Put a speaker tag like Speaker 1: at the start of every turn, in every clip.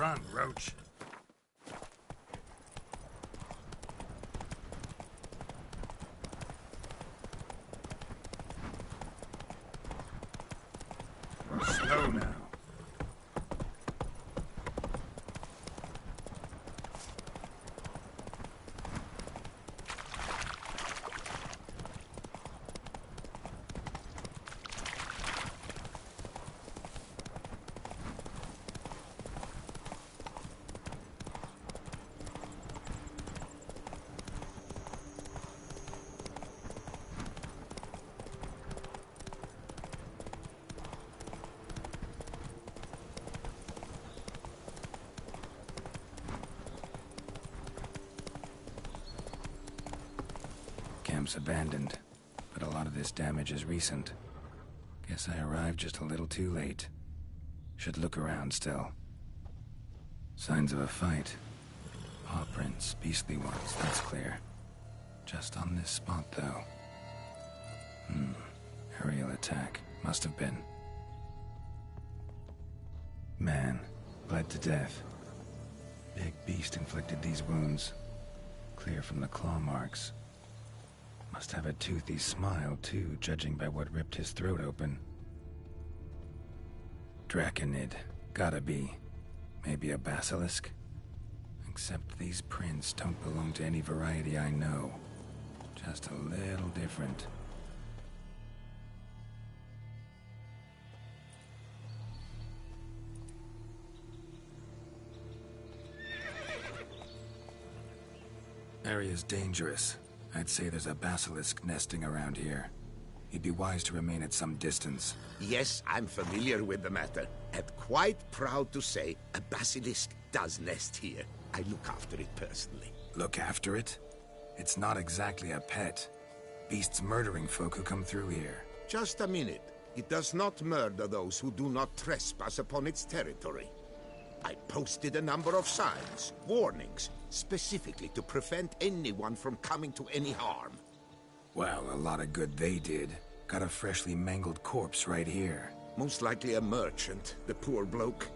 Speaker 1: run, Roach. Slow now. Camp's abandoned, but a lot of this damage is recent. Guess I arrived just a little too late. Should look around still. Signs of a fight. Paw prints, beastly ones, that's clear. Just on this spot, though. Aerial attack. Must have been. Man, bled to death. Big beast inflicted these wounds. Clear from the claw marks. Must have a toothy smile, too, judging by what ripped his throat open. Draconid. Gotta be. Maybe a basilisk? Except these prints don't belong to any variety I know. Just a little different. Area's dangerous. I'd say there's a basilisk nesting around here. You'd be wise to remain at some distance.
Speaker 2: Yes, I'm familiar with the matter, and quite proud to say a basilisk does nest here. I look after it personally.
Speaker 1: Look after it? It's not exactly a pet. Beasts murdering folk who come through here.
Speaker 2: Just a minute. It does not murder those who do not trespass upon its territory. I posted a number of signs, warnings, specifically to prevent anyone from coming to any harm.
Speaker 1: Well, a lot of good they did. Got a freshly mangled corpse right here.
Speaker 2: Most likely a merchant, the poor bloke.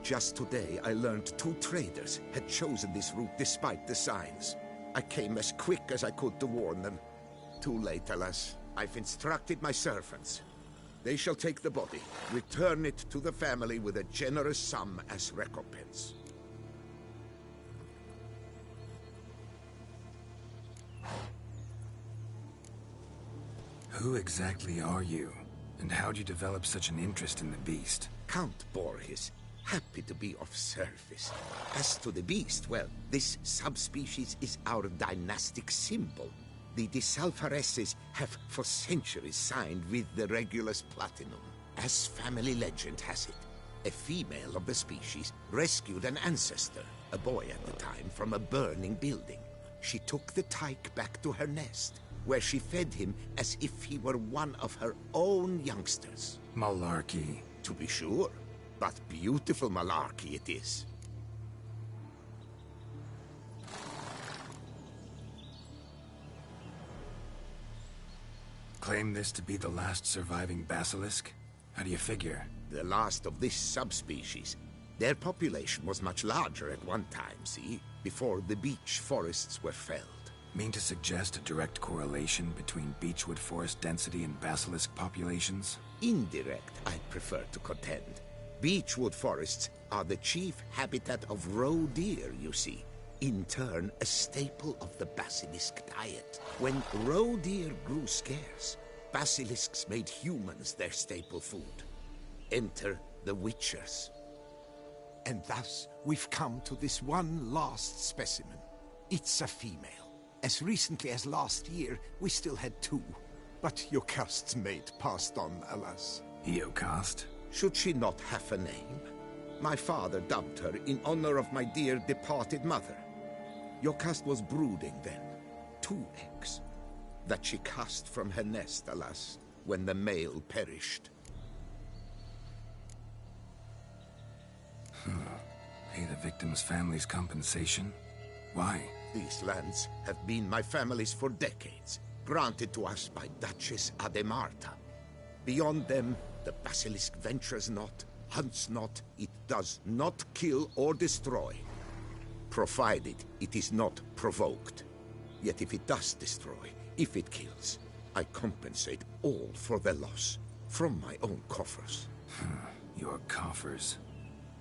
Speaker 2: Just today, I learned 2 traders had chosen this route despite the signs. I came as quick as I could to warn them. Too late, alas. I've instructed my servants. They shall take the body, return it to the family with a generous sum as recompense.
Speaker 1: Who exactly are you? And how'd you develop such an interest in the beast?
Speaker 2: Count Borges. Happy to be of service. As to the beast, well, this subspecies is our dynastic symbol. The Disalfareses have for centuries signed with the Regulus Platinum. As family legend has it, a female of the species rescued an ancestor, a boy at the time, from a burning building. She took the tyke back to her nest, where she fed him as if he were one of her own youngsters.
Speaker 1: Malarkey.
Speaker 2: To be sure, but beautiful malarkey it is.
Speaker 1: Claim this to be the last surviving basilisk? How do you figure?
Speaker 2: The last of this subspecies. Their population was much larger at one time, see? Before the beech forests were felled.
Speaker 1: Mean to suggest a direct correlation between beechwood forest density and basilisk populations?
Speaker 2: Indirect, I'd prefer to contend. Beechwood forests are the chief habitat of roe deer, you see. In turn, a staple of the basilisk diet. When roe deer grew scarce, basilisks made humans their staple food. Enter the witchers. And thus, we've come to this one last specimen. It's a female. As recently as last year, we still had 2. But Yocast's mate passed on, alas.
Speaker 1: Yocast?
Speaker 2: Should she not have a name? My father dubbed her in honor of my dear departed mother. Yocast was brooding then. 2 eggs. That she cast from her nest, alas, when the male perished.
Speaker 1: Pay the victim's family's compensation? Why?
Speaker 2: These lands have been my family's for decades, granted to us by Duchess Ademarta. Beyond them, the basilisk ventures not, hunts not, it does not kill or destroy, provided it is not provoked. Yet if it does destroy, if it kills, I compensate all for the loss, from my own coffers.
Speaker 1: Your coffers?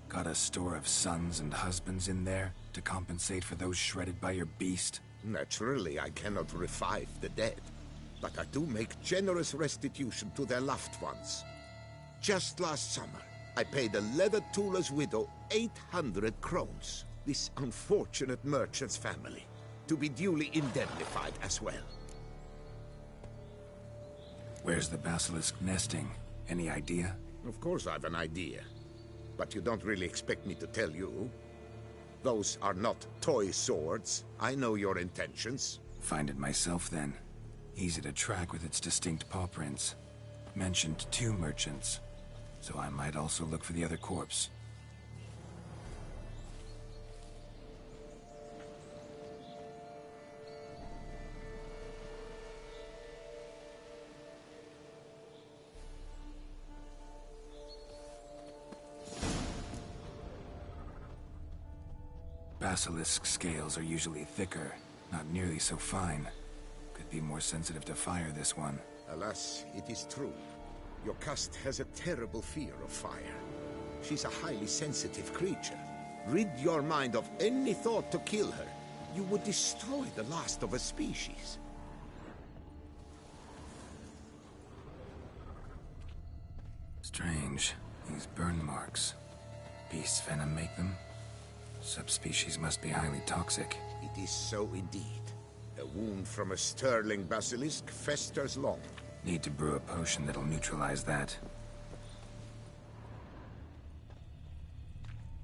Speaker 1: Got a store of sons and husbands in there to compensate for those shredded by your beast?
Speaker 2: Naturally, I cannot revive the dead, but I do make generous restitution to their loved ones. Just last summer, I paid a leather tooler's widow 800 crowns, this unfortunate merchant's family, to be duly indemnified as well.
Speaker 1: Where's the basilisk nesting? Any idea?
Speaker 2: Of course I have an idea, but you don't really expect me to tell you. Those are not toy swords. I know your intentions.
Speaker 1: Find it myself then. Easy to track with its distinct paw prints. Mentioned 2 merchants, so I might also look for the other corpse. Basilisk scales are usually thicker, not nearly so fine. Could be more sensitive to fire, this one.
Speaker 2: Alas, it is true. Your caste has a terrible fear of fire. She's a highly sensitive creature. Rid your mind of any thought to kill her. You would destroy the last of a species.
Speaker 1: Strange. These burn marks. Beast's venom make them? Subspecies must be highly toxic.
Speaker 2: It is so indeed. A wound from a sterling basilisk festers long.
Speaker 1: Need to brew a potion that'll neutralize that.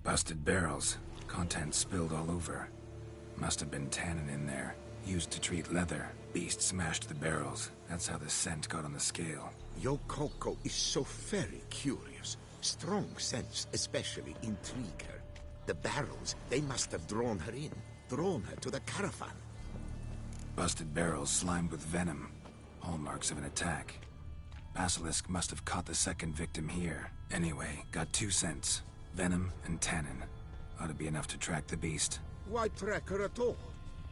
Speaker 1: Busted barrels. Contents spilled all over. Must have been tannin in there. Used to treat leather. Beast smashed the barrels. That's how the scent got on the scale.
Speaker 2: Yokoko is so very curious. Strong scents especially intrigue her. The barrels, they must have drawn her in. Drawn her to the caravan.
Speaker 1: Busted barrels slimed with venom. Hallmarks of an attack. Basilisk must have caught the second victim here. Anyway, got 2 scents. Venom and tannin. Ought to be enough to track the beast.
Speaker 2: Why track her at all?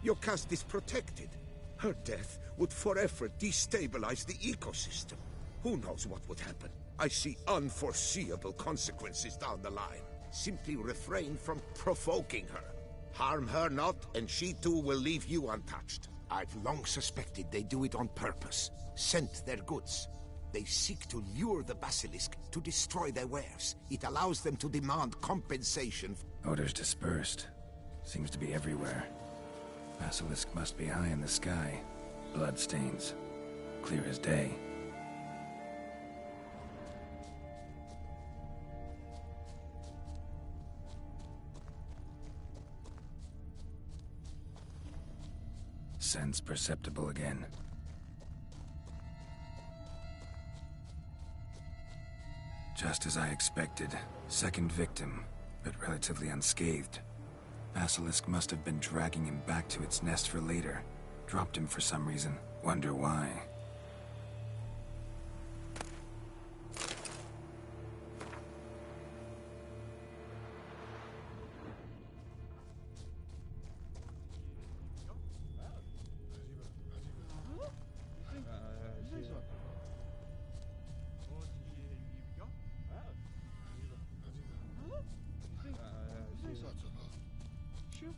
Speaker 2: Your caste is protected. Her death would forever destabilize the ecosystem. Who knows what would happen? I see unforeseeable consequences down the line. Simply refrain from provoking her. Harm her not, and she too will leave you untouched. I've long suspected they do it on purpose. Scent their goods. They seek to lure the basilisk to destroy their wares. It allows them to demand compensation.
Speaker 1: Odors dispersed. Seems to be everywhere. Basilisk must be high in the sky. Bloodstains. Clear as day. Sense perceptible again. Just as I expected. Second victim, but relatively unscathed. Basilisk must have been dragging him back to its nest for later. Dropped him for some reason. Wonder why.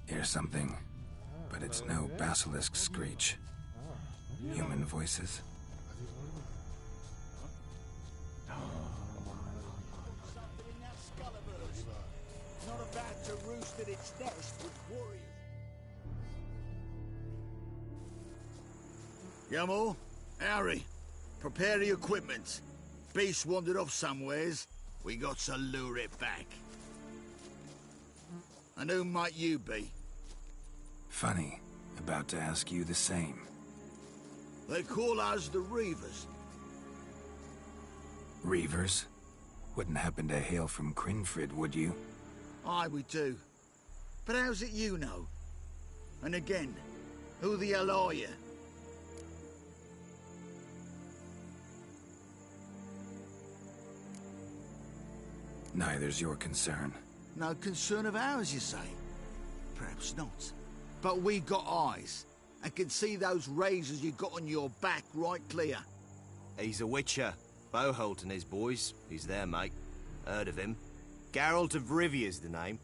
Speaker 1: Hear something, but it's no basilisk screech. Human voices.
Speaker 3: Not about to roost at its nest with warriors.
Speaker 4: Yamo, Harry, prepare the equipment. Beast wandered off somewheres. We got to lure it back. And who might you be?
Speaker 1: Funny. About to ask you the same.
Speaker 4: They call us the Reavers.
Speaker 1: Reavers? Wouldn't happen to hail from Crinfrid, would you?
Speaker 4: Aye, we do. But how's it you know? And again, who the hell are you?
Speaker 1: Neither's your concern.
Speaker 4: No concern of ours, you say? Perhaps not. But we got eyes, and can see those razors you got on your back right clear.
Speaker 5: He's a witcher. Boholt and his boys. He's there, mate. Heard of him. Geralt of Rivia's the name.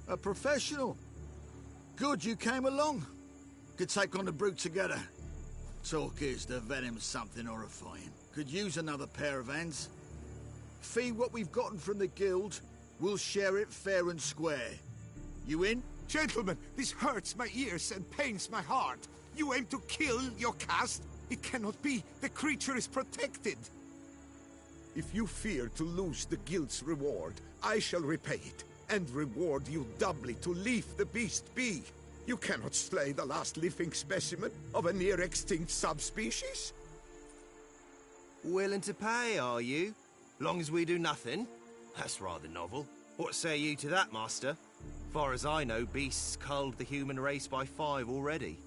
Speaker 4: A professional. Good you came along. Could take on the brute together. Talk is the venom's something horrifying. Could use another pair of hands. Fee what we've gotten from the guild, we'll share it fair and square. You in?
Speaker 6: Gentlemen, this hurts my ears and pains my heart. You aim to kill your caste? It cannot be. The creature is protected.
Speaker 2: If you fear to lose the guild's reward, I shall repay it, and reward you doubly to leave the beast be. You cannot slay the last living specimen of a near-extinct subspecies.
Speaker 5: Willing to pay, are you? Long as we do nothing? That's rather novel. What say you to that, master? Far as I know, beasts culled the human race by 5 already.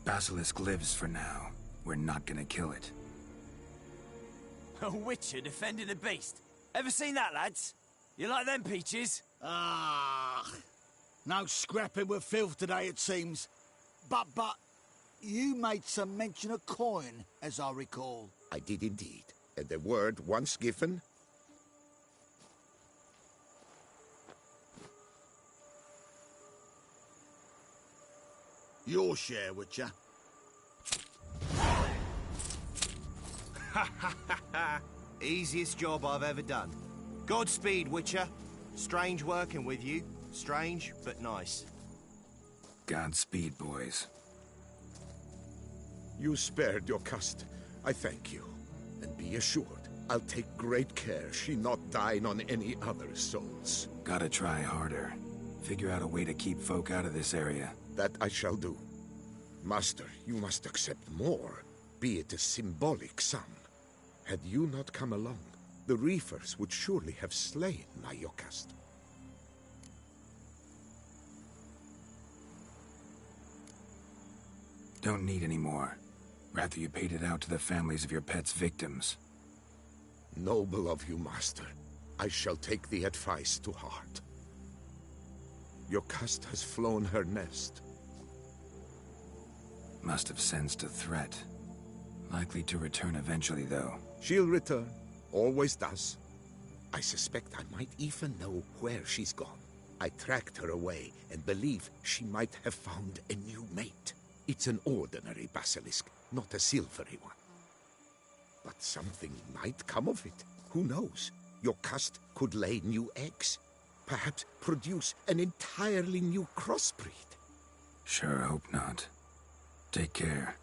Speaker 1: Basilisk lives for now. We're not gonna kill it.
Speaker 7: A witcher defending the beast. Ever seen that, lads? You like them peaches?
Speaker 4: Ah, no scrapping with filth today, it seems. But, you made some mention of coin, as I recall.
Speaker 2: I did indeed, and the word once given...
Speaker 4: Your share, Witcher.
Speaker 5: Easiest job I've ever done. Godspeed, Witcher. Strange working with you. Strange, but nice.
Speaker 1: Godspeed, boys.
Speaker 2: You spared your caste. I thank you. And be assured, I'll take great care she not dine on any other souls.
Speaker 1: Gotta try harder. Figure out a way to keep folk out of this area.
Speaker 2: That I shall do. Master, you must accept more, be it a symbolic sum. Had you not come along, the Reefers would surely have slain my Yokast.
Speaker 1: Don't need any more. Rather you paid it out to the families of your pets' victims.
Speaker 2: Noble of you, Master. I shall take the advice to heart. Yokast has flown her nest.
Speaker 1: Must have sensed a threat. Likely to return eventually, though.
Speaker 2: She'll return. Always does. I suspect I might even know where she's gone. I tracked her away and believe she might have found a new mate. It's an ordinary basilisk, not a silvery one. But something might come of it. Who knows? Yokast could lay new eggs. Perhaps produce an entirely new crossbreed.
Speaker 1: Sure hope not. Take care.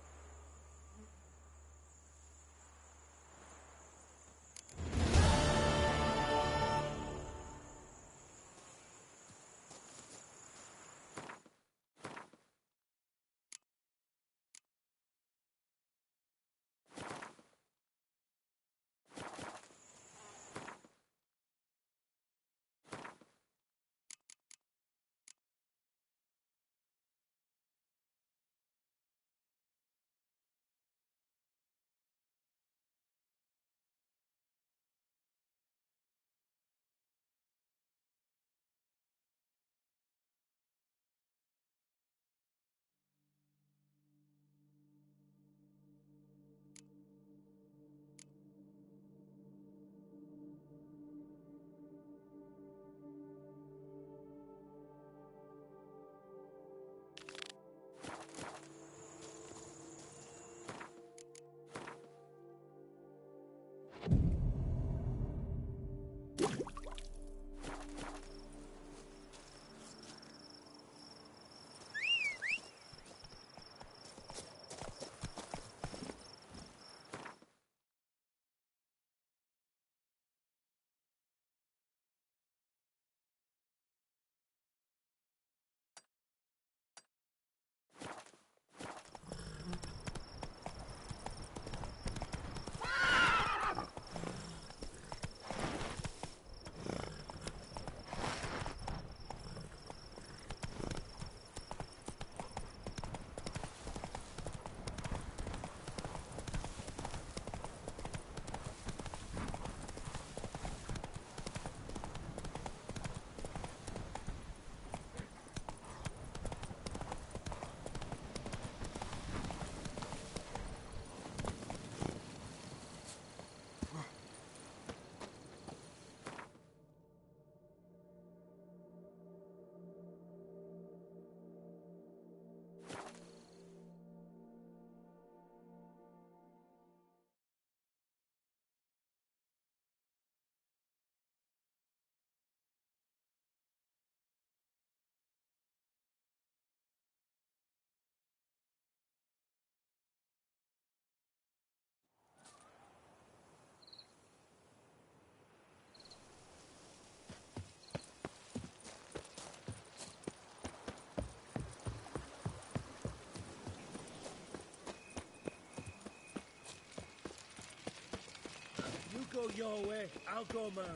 Speaker 3: go your way, I'll go mine.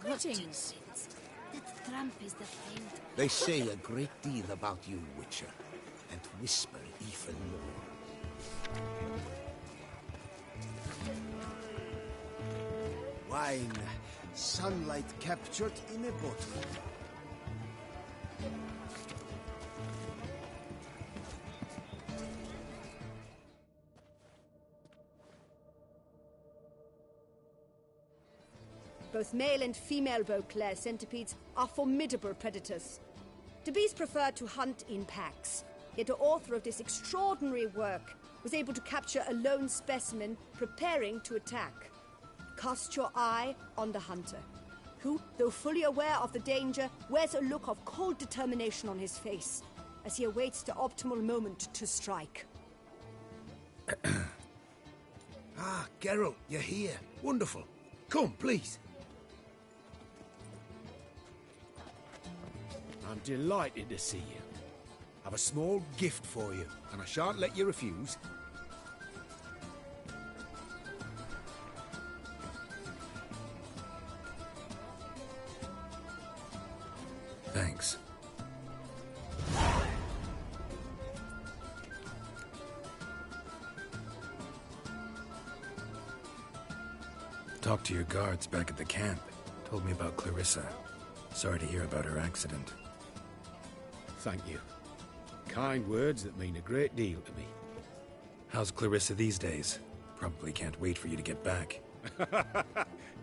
Speaker 8: Greetings.
Speaker 9: That tramp is the thing.
Speaker 2: They say a great deal about you, Witcher, and whisper even more.
Speaker 3: Wine. Sunlight captured in a bottle.
Speaker 8: Both male and female Beauclair centipedes are formidable predators. The bees prefer to hunt in packs, yet the author of this extraordinary work was able to capture a lone specimen preparing to attack. Cast your eye on the hunter, who, though fully aware of the danger, wears a look of cold determination on his face as he awaits the optimal moment to strike.
Speaker 3: Ah, Geralt, you're here. Wonderful. Come, please. I'm delighted to see you. I've a small gift for you, and I shan't let you refuse.
Speaker 1: Thanks. Talked to your guards back at the camp. Told me about Clarissa. Sorry to hear about her accident.
Speaker 3: Thank you. Kind words that mean a great deal to me.
Speaker 1: How's Clarissa these days? Probably can't wait for you to get back.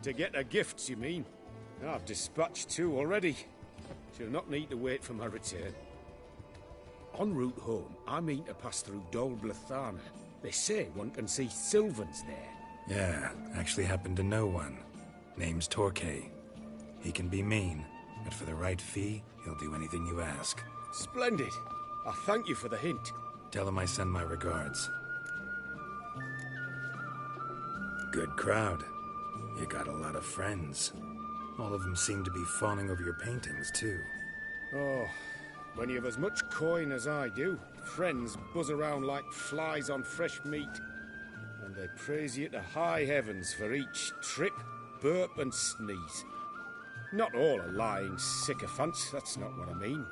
Speaker 3: To get her gifts, you mean? I've dispatched 2 already. She'll not need to wait for my return. En route home, I mean to pass through Dol Blathana. They say one can see Sylvans there.
Speaker 1: Yeah, actually happen to know one. Name's Torquay. He can be mean, but for the right fee, he'll do anything you ask.
Speaker 3: Splendid. I thank you for the hint.
Speaker 1: Tell him I send my regards. Good crowd. You got a lot of friends. All of them seem to be fawning over your paintings, too.
Speaker 3: Oh, when you have as much coin as I do, friends buzz around like flies on fresh meat. And they praise you to high heavens for each trip, burp and sneeze. Not all are lying sycophants, that's not what I mean.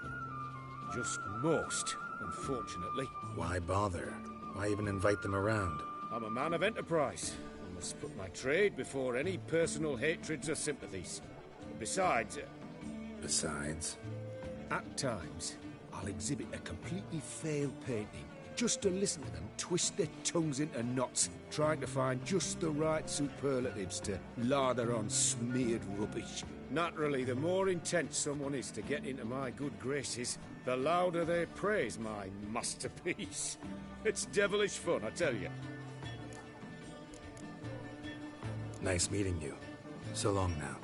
Speaker 3: Just most, unfortunately.
Speaker 1: Why bother? Why even invite them around?
Speaker 3: I'm a man of enterprise. I must put my trade before any personal hatreds or sympathies. Besides...
Speaker 1: Besides?
Speaker 3: At times, I'll exhibit a completely failed painting, just to listen to them twist their tongues into knots, trying to find just the right superlatives to lather on smeared rubbish. Naturally, the more intent someone is to get into my good graces, the louder they praise my masterpiece. It's devilish fun, I tell you.
Speaker 1: Nice meeting you. So long now.